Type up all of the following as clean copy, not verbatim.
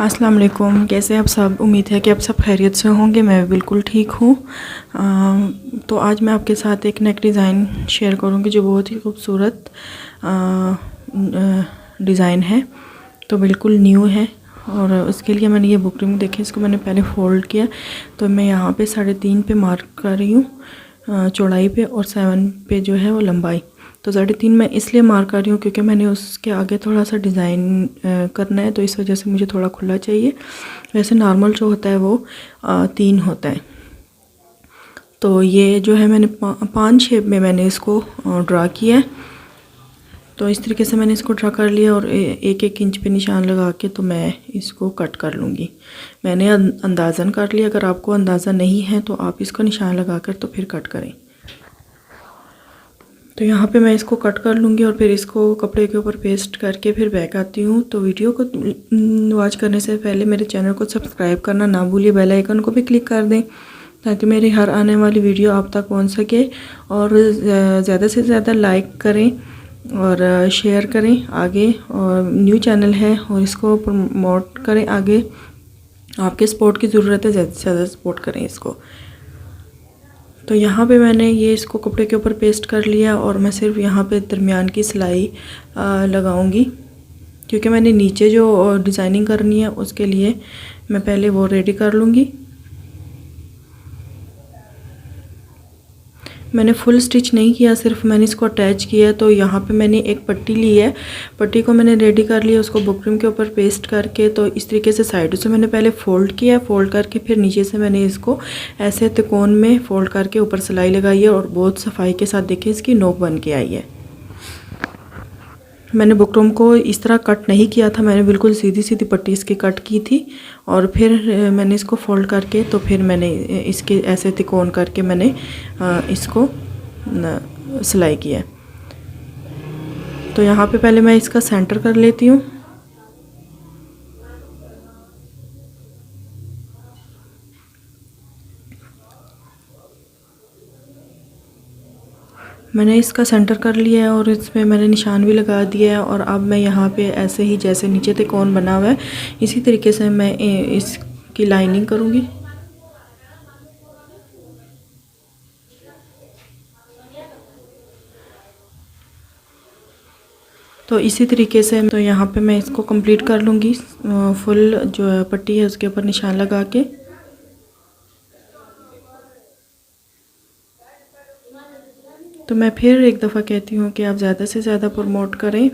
अस्सलाम वालेकुम। कैसे आप सब? उम्मीद है कि आप सब खैरियत से होंगे। मैं बिल्कुल ठीक हूँ। तो आज मैं आपके साथ एक नेक डिज़ाइन शेयर करूँगी जो बहुत ही खूबसूरत डिज़ाइन है। तो बिल्कुल न्यू है और उसके लिए मैंने ये बुकरम देखी, इसको मैंने पहले फ़ोल्ड किया। तो मैं यहाँ पे 3.5 पे मार्क कर रही हूँ चौड़ाई पे, और 7 पे जो है वो लंबाई। तो 3.5 मैं इसलिए मार्क कर रही हूँ क्योंकि मैंने उसके आगे थोड़ा सा डिज़ाइन करना है, तो इस वजह से मुझे थोड़ा खुला चाहिए। वैसे नॉर्मल जो होता है वो 3 होता है। तो ये जो है मैंने 5 शेप में मैंने इसको ड्रा किया है। तो इस तरीके से मैंने इसको ड्रा कर लिया और 1-1 इंच पे निशान लगा के तो मैं इसको कट कर लूँगी। मैंने अंदाज़न कर लिया। अगर आपको अंदाज़ा नहीं है तो आप इसको निशान लगा कर तो फिर कट करें। तो यहाँ पे मैं इसको कट कर लूँगी और फिर इसको कपड़े के ऊपर पेस्ट करके फिर बैक आती हूँ। तो वीडियो को वॉच करने से पहले मेरे चैनल को सब्सक्राइब करना ना भूलिए, बेल आइकन को भी क्लिक कर दें ताकि मेरी हर आने वाली वीडियो आप तक पहुँच सके। और ज़्यादा से ज़्यादा लाइक करें और शेयर करें आगे। और न्यू चैनल है और इसको प्रमोट करें आगे। आपके सपोर्ट की ज़रूरत है, ज़्यादा से ज़्यादा सपोर्ट करें इसको। तो यहाँ पे मैंने ये इसको कपड़े के ऊपर पेस्ट कर लिया और मैं सिर्फ यहाँ पे दरमियान की सिलाई लगाऊंगी, क्योंकि मैंने नीचे जो डिज़ाइनिंग करनी है उसके लिए मैं पहले वो रेडी कर लूँगी। मैंने फुल स्टिच नहीं किया, सिर्फ मैंने इसको अटैच किया। तो यहाँ पे मैंने एक पट्टी ली है, पट्टी को मैंने रेडी कर लिया उसको बुकरम के ऊपर पेस्ट करके। तो इस तरीके से साइड से मैंने पहले फ़ोल्ड किया, फ़ोल्ड करके फिर नीचे से मैंने इसको ऐसे त्रिकोण में फ़ोल्ड करके ऊपर सिलाई लगाई है और बहुत सफाई के साथ देखिए इसकी नोक बन के आई है। मैंने बुकरम को इस तरह कट नहीं किया था, मैंने बिल्कुल सीधी सीधी पट्टी इसकी कट की थी और फिर मैंने इसको फ़ोल्ड करके तो फिर मैंने इसके ऐसे त्रिकोण करके मैंने इसको सिलाई किया। तो यहाँ पे पहले मैं इसका सेंटर कर लेती हूँ। मैंने इसका सेंटर कर लिया है और इसमें मैंने निशान भी लगा दिया है। और अब मैं यहाँ पे ऐसे ही जैसे नीचे त्रिकोण बना हुआ है इसी तरीके से मैं इसकी लाइनिंग करूँगी। तो इसी तरीके से तो यहाँ पे मैं इसको कंप्लीट कर लूँगी। फुल जो पट्टी है उसके ऊपर निशान लगा के। तो मैं फिर एक दफ़ा कहती हूँ कि आप ज़्यादा से ज़्यादा प्रमोट करें।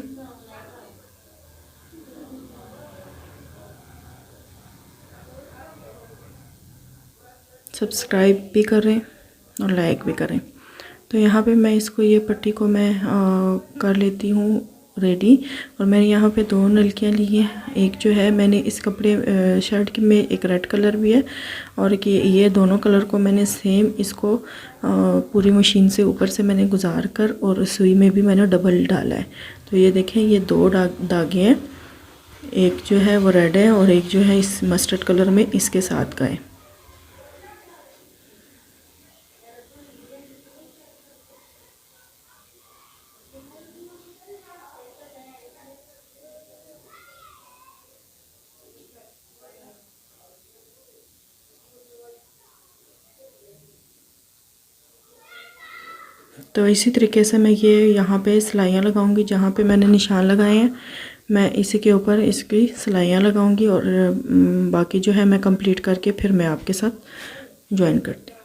सब्सक्राइब भी करें और लाइक भी करें। तो यहाँ पे मैं इसको ये पट्टी को मैं कर लेती हूँ रेडी। और मैंने यहाँ पे 2 नलकियाँ ली हैं। एक जो है मैंने इस कपड़े शर्ट की में एक रेड कलर भी है और एक ये दोनों कलर को मैंने सेम इसको पूरी मशीन से ऊपर से मैंने गुजार कर और सुई में भी मैंने डबल डाला है। तो ये देखें ये 2 धागे हैं, एक जो है वो रेड है और एक जो है इस मस्टर्ड कलर में इसके साथ का है। तो इसी तरीके से मैं ये यहाँ पे सिलाइयाँ लगाऊंगी, जहाँ पे मैंने निशान लगाए हैं मैं इसी के ऊपर इसकी सिलाइयाँ लगाऊंगी और बाकी जो है मैं कंप्लीट करके फिर मैं आपके साथ ज्वाइन करती हूँ।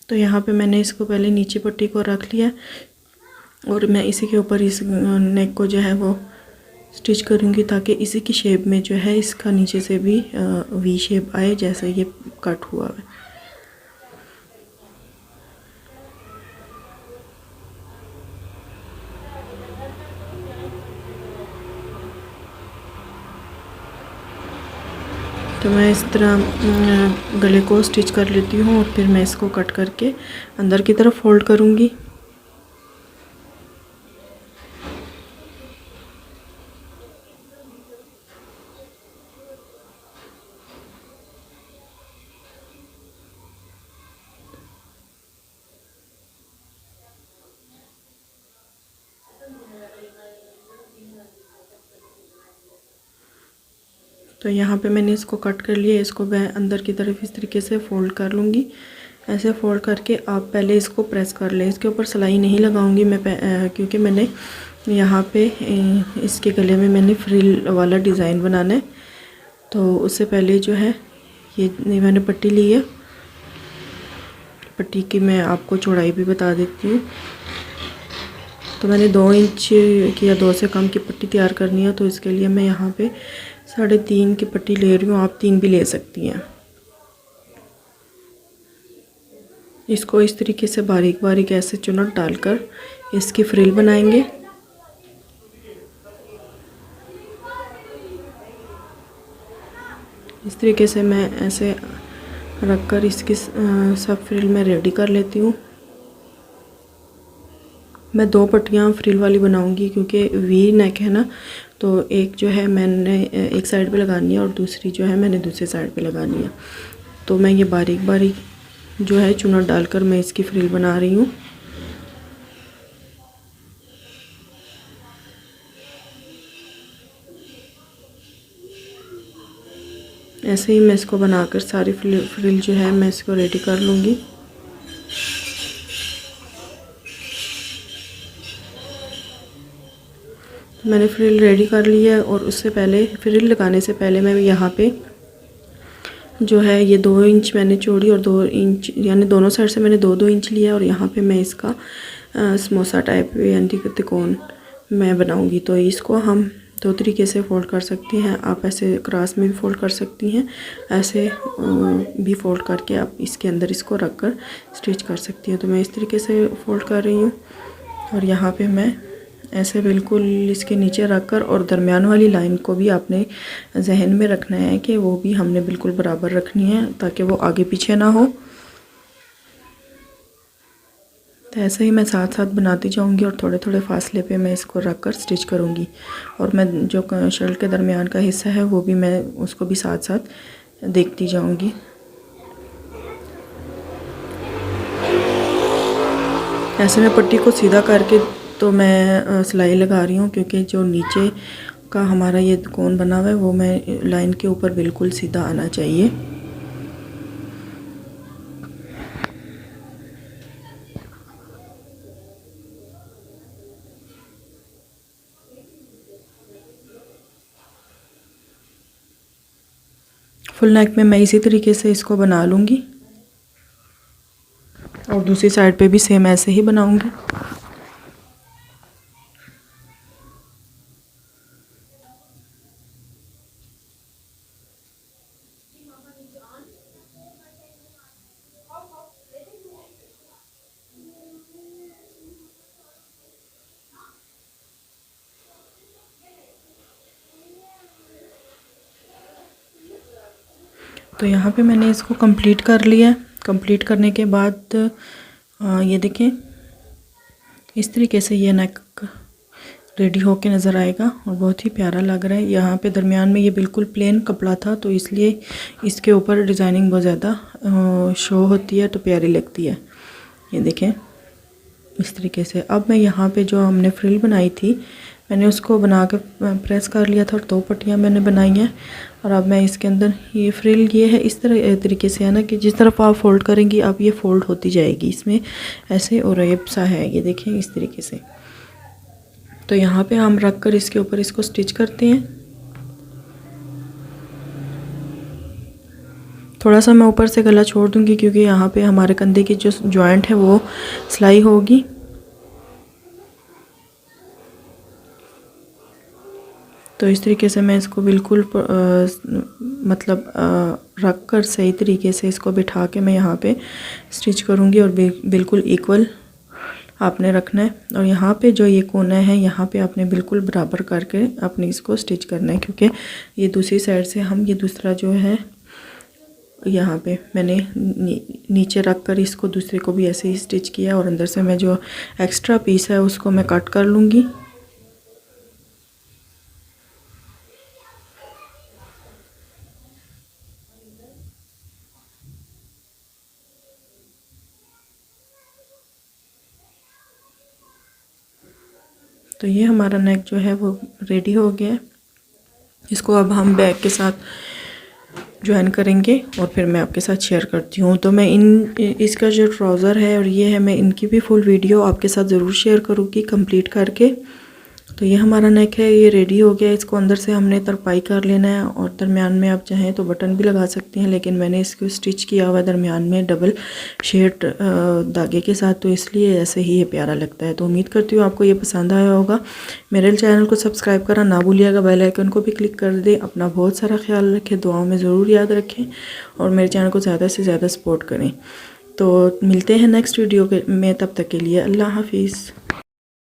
तो यहाँ पे मैंने इसको पहले नीचे पट्टी को रख लिया और मैं इसी के ऊपर इस नेक को जो है वो स्टिच करूँगी ताकि इसी की शेप में जो है इसका नीचे से भी वी शेप आए जैसे ये कट हुआ है। तो मैं इस तरह गले को स्टिच कर लेती हूँ और फिर मैं इसको कट करके अंदर की तरफ फोल्ड करूँगी। तो यहाँ पे मैंने इसको कट कर लिया। इसको मैं अंदर की तरफ इस तरीके से फ़ोल्ड कर लूँगी। ऐसे फ़ोल्ड करके आप पहले इसको प्रेस कर लें। इसके ऊपर सिलाई नहीं लगाऊंगी मैं क्योंकि मैंने यहाँ पे इसके गले में मैंने फ्रिल वाला डिज़ाइन बनाना है। तो उससे पहले जो है ये मैंने पट्टी ली है। पट्टी की मैं आपको चौड़ाई भी बता देती हूँ। तो मैंने 2 इंच की या 2 से कम की पट्टी तैयार करनी है। तो इसके लिए मैं यहाँ पे 3.5 की पट्टी ले रही हूँ। आप 3 भी ले सकती हैं। इसको इस तरीके से बारीक बारीक ऐसे चुनट डालकर इसकी फ्रिल बनाएंगे। इस तरीके से मैं ऐसे रखकर इसकी सब फ्रिल मैं रेडी कर लेती हूँ। मैं 2 पट्टियाँ फ्रिल वाली बनाऊंगी क्योंकि वी नेक है ना, तो एक जो है मैंने एक साइड पे लगानी है और दूसरी जो है मैंने दूसरी साइड पे लगानी है। तो मैं ये बारीक बारीक जो है चुना डालकर मैं इसकी फ्रिल बना रही हूँ। ऐसे ही मैं इसको बनाकर सारी फ्रिल जो है मैं इसको रेडी कर लूँगी। मैंने फ्रिल रेडी कर ली है और उससे पहले फ्रिल लगाने से पहले मैं यहाँ पे जो है ये 2 इंच मैंने चौड़ी और 2 इंच यानी दोनों साइड से मैंने 2-2 इंच लिया और यहाँ पे मैं इसका समोसा टाइप यानी त्रिकोण मैं बनाऊँगी। तो इसको हम 2 तरीके से फ़ोल्ड कर सकते हैं। आप ऐसे क्रॉस में भी फ़ोल्ड कर सकती हैं, ऐसे भी फ़ोल्ड करके आप इसके अंदर इसको रख कर स्टिच कर सकती हैं। तो मैं इस तरीके से फ़ोल्ड कर रही हूँ और यहाँ पे मैं ऐसे बिल्कुल इसके नीचे रखकर और दरमियान वाली लाइन को भी आपने जहन में रखना है कि वो भी हमने बिल्कुल बराबर रखनी है ताकि वो आगे पीछे ना हो। तो ऐसे ही मैं साथ साथ बनाती जाऊंगी और थोड़े थोड़े फासले पे मैं इसको रख कर स्टिच करूंगी। और मैं जो शर्ट के दरमियान का हिस्सा है वो भी मैं उसको भी साथ साथ देखती जाऊंगी। ऐसे मैं पट्टी को सीधा करके तो मैं सिलाई लगा रही हूँ क्योंकि जो नीचे का हमारा ये कोन बना हुआ है वो मैं लाइन के ऊपर बिल्कुल सीधा आना चाहिए। फुल नेक में मैं इसी तरीके से इसको बना लूँगी और दूसरी साइड पे भी सेम ऐसे ही बनाऊँगी। तो यहाँ पे मैंने इसको कंप्लीट कर लिया। कंप्लीट करने के बाद ये देखें इस तरीके से ये नेक रेडी होके नज़र आएगा और बहुत ही प्यारा लग रहा है। यहाँ पे दरमियान में ये बिल्कुल प्लेन कपड़ा था तो इसलिए इसके ऊपर डिज़ाइनिंग बहुत ज़्यादा शो होती है तो प्यारी लगती है। ये देखें इस तरीके से। अब मैं यहाँ पे जो हमने फ्रिल बनाई थी मैंने उसको बना के प्रेस कर लिया था और 2 पट्टियाँ मैंने बनाई हैं। और अब मैं इसके अंदर ये फ्रिल ये है इस तरीके से है ना कि जिस तरफ आप फ़ोल्ड करेंगी अब ये फ़ोल्ड होती जाएगी इसमें ऐसे और रेप सा है। ये देखें इस तरीके से। तो यहाँ पे हम रख कर इसके ऊपर इसको स्टिच करते हैं। थोड़ा सा मैं ऊपर से गला छोड़ दूँगी क्योंकि यहाँ पे हमारे कंधे की जो जॉइंट है वो सिलाई होगी। तो इस तरीके से मैं इसको बिल्कुल मतलब रख कर सही तरीके से इसको बिठा के मैं यहाँ पे स्टिच करूँगी और बिल्कुल इक्वल आपने रखना है। और यहाँ पे जो ये कोना है यहाँ पे आपने बिल्कुल बराबर करके आपने इसको स्टिच करना है क्योंकि ये दूसरी साइड से हम ये दूसरा जो है यहाँ पे मैंने नीचे रख कर इसको दूसरे को भी ऐसे ही स्टिच किया और अंदर से मैं जो एक्स्ट्रा पीस है उसको मैं कट कर लूँगी। तो ये हमारा नेक जो है वो रेडी हो गया है। इसको अब हम बैग के साथ ज्वाइन करेंगे और फिर मैं आपके साथ शेयर करती हूँ। तो मैं इसका जो ट्राउज़र है और ये है, मैं इनकी भी फुल वीडियो आपके साथ ज़रूर शेयर करूँगी कंप्लीट करके। तो ये हमारा नेक है, ये रेडी हो गया। इसको अंदर से हमने तरपाई कर लेना है और दरमियान में आप चाहें तो बटन भी लगा सकती हैं, लेकिन मैंने इसको स्टिच किया हुआ है दरमियान में डबल शेड धागे के साथ, तो इसलिए ऐसे ही ये प्यारा लगता है। तो उम्मीद करती हूँ आपको ये पसंद आया होगा। मेरे चैनल को सब्सक्राइब करना ना भूलिएगा, बेल आइकन को भी क्लिक कर दें। अपना बहुत सारा ख्याल रखें, दुआओं में ज़रूर याद रखें और मेरे चैनल को ज़्यादा से ज़्यादा सपोर्ट करें। तो मिलते हैं नेक्स्ट वीडियो में, तब तक के लिए अल्लाह हाफिज़।